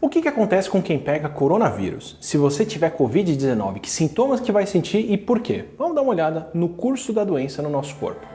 O que acontece com quem pega coronavírus? Se você tiver Covid-19, que sintomas que vai sentir e por quê? Vamos dar uma olhada no curso da doença no nosso corpo.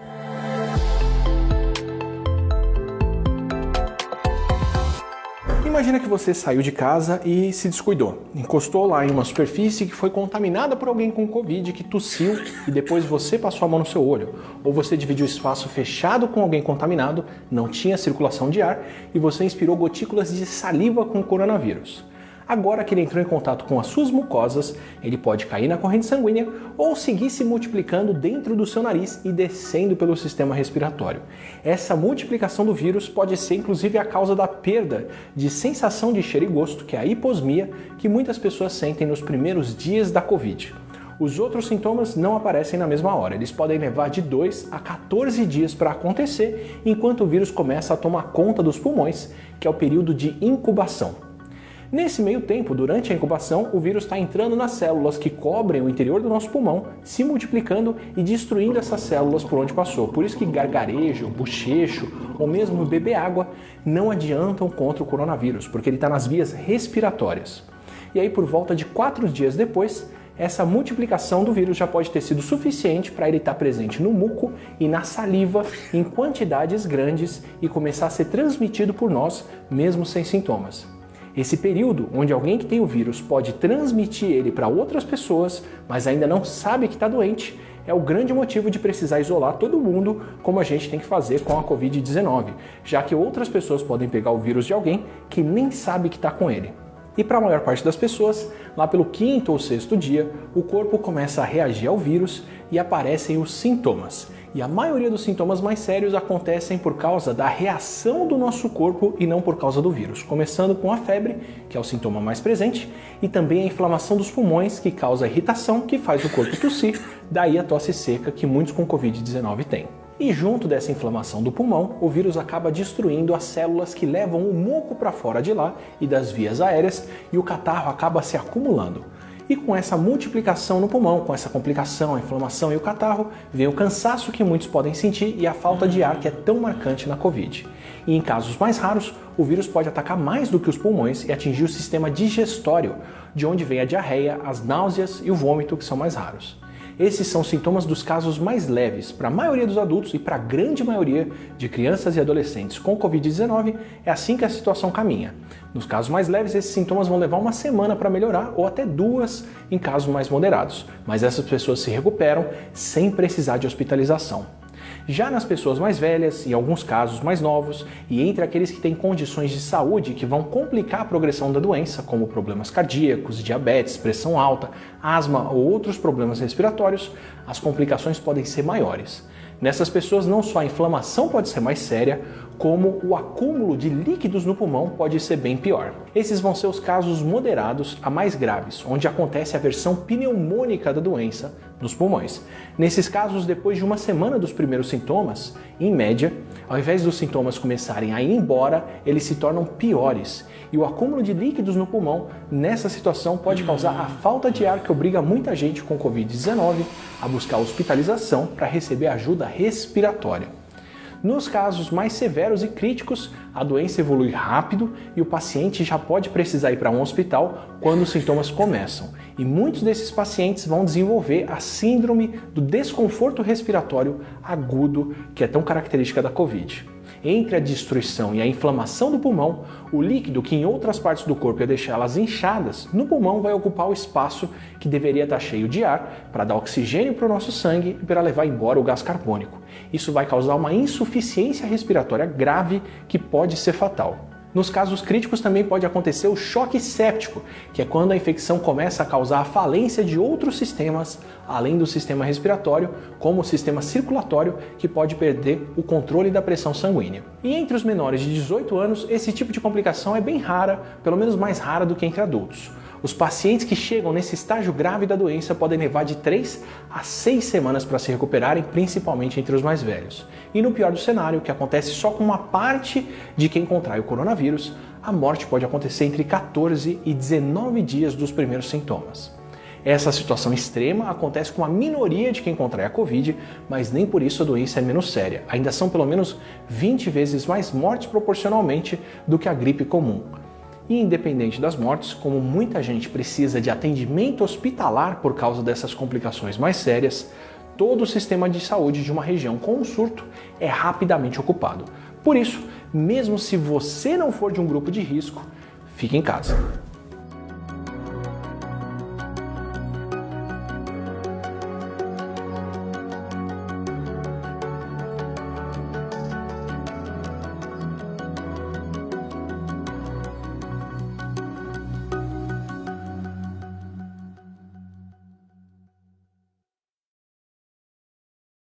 Imagina que você saiu de casa e se descuidou. Encostou lá em uma superfície que foi contaminada por alguém com Covid, que tossiu e depois você passou a mão no seu olho. Ou você dividiu espaço fechado com alguém contaminado, não tinha circulação de ar e você inspirou gotículas de saliva com o coronavírus. Agora que ele entrou em contato com as suas mucosas, ele pode cair na corrente sanguínea ou seguir se multiplicando dentro do seu nariz e descendo pelo sistema respiratório. Essa multiplicação do vírus pode ser inclusive a causa da perda de sensação de cheiro e gosto, que é a hiposmia, que muitas pessoas sentem nos primeiros dias da Covid. Os outros sintomas não aparecem na mesma hora, eles podem levar de 2 a 14 dias para acontecer, enquanto o vírus começa a tomar conta dos pulmões, que é o período de incubação. Nesse meio tempo, durante a incubação, o vírus está entrando nas células que cobrem o interior do nosso pulmão, se multiplicando e destruindo essas células por onde passou. Por isso que gargarejo, bochecho ou mesmo beber água não adiantam contra o coronavírus, porque ele está nas vias respiratórias. E aí, por volta de 4 dias depois, essa multiplicação do vírus já pode ter sido suficiente para ele estar presente no muco e na saliva em quantidades grandes e começar a ser transmitido por nós, mesmo sem sintomas. Esse período, onde alguém que tem o vírus pode transmitir ele para outras pessoas, mas ainda não sabe que está doente, é o grande motivo de precisar isolar todo mundo, como a gente tem que fazer com a Covid-19, já que outras pessoas podem pegar o vírus de alguém que nem sabe que está com ele. E para a maior parte das pessoas, lá pelo 5º ou 6º dia, o corpo começa a reagir ao vírus e aparecem os sintomas. E a maioria dos sintomas mais sérios acontecem por causa da reação do nosso corpo e não por causa do vírus. Começando com a febre, que é o sintoma mais presente, e também a inflamação dos pulmões, que causa irritação, que faz o corpo tossir, daí a tosse seca que muitos com Covid-19 têm. E junto dessa inflamação do pulmão, o vírus acaba destruindo as células que levam o muco para fora de lá e das vias aéreas e o catarro acaba se acumulando. E com essa multiplicação no pulmão, com essa complicação, a inflamação e o catarro, vem o cansaço que muitos podem sentir e a falta de ar que é tão marcante na Covid. E em casos mais raros, o vírus pode atacar mais do que os pulmões e atingir o sistema digestório, de onde vem a diarreia, as náuseas e o vômito, que são mais raros. Esses são sintomas dos casos mais leves. Para a maioria dos adultos e para a grande maioria de crianças e adolescentes com Covid-19, é assim que a situação caminha. Nos casos mais leves, esses sintomas vão levar uma semana para melhorar ou até 2 em casos mais moderados, mas essas pessoas se recuperam sem precisar de hospitalização. Já nas pessoas mais velhas, em alguns casos mais novos, e entre aqueles que têm condições de saúde que vão complicar a progressão da doença, como problemas cardíacos, diabetes, pressão alta, asma ou outros problemas respiratórios, as complicações podem ser maiores. Nessas pessoas, não só a inflamação pode ser mais séria, como o acúmulo de líquidos no pulmão pode ser bem pior. Esses vão ser os casos moderados a mais graves, onde acontece a versão pneumônica da doença nos pulmões. Nesses casos, depois de uma semana dos primeiros sintomas, em média, ao invés dos sintomas começarem a ir embora, eles se tornam piores. E o acúmulo de líquidos no pulmão, nessa situação, pode causar a falta de ar que obriga muita gente com Covid-19 a buscar hospitalização para receber ajuda respiratória. Nos casos mais severos e críticos, a doença evolui rápido e o paciente já pode precisar ir para um hospital quando os sintomas começam. E muitos desses pacientes vão desenvolver a síndrome do desconforto respiratório agudo, que é tão característica da Covid. Entre a destruição e a inflamação do pulmão, o líquido que em outras partes do corpo ia deixar elas inchadas, no pulmão vai ocupar o espaço que deveria estar cheio de ar para dar oxigênio para o nosso sangue e para levar embora o gás carbônico. Isso vai causar uma insuficiência respiratória grave que pode ser fatal. Nos casos críticos também pode acontecer o choque séptico, que é quando a infecção começa a causar a falência de outros sistemas, além do sistema respiratório, como o sistema circulatório, que pode perder o controle da pressão sanguínea. E entre os menores de 18 anos, esse tipo de complicação é bem rara, pelo menos mais rara do que entre adultos. Os pacientes que chegam nesse estágio grave da doença podem levar de 3 a 6 semanas para se recuperarem, principalmente entre os mais velhos. E no pior do cenário, que acontece só com uma parte de quem contrai o coronavírus, a morte pode acontecer entre 14 e 19 dias dos primeiros sintomas. Essa situação extrema acontece com a minoria de quem contrai a Covid, mas nem por isso a doença é menos séria. Ainda são pelo menos 20 vezes mais mortes proporcionalmente do que a gripe comum. E independente das mortes, como muita gente precisa de atendimento hospitalar por causa dessas complicações mais sérias, todo o sistema de saúde de uma região com um surto é rapidamente ocupado. Por isso, mesmo se você não for de um grupo de risco, fique em casa.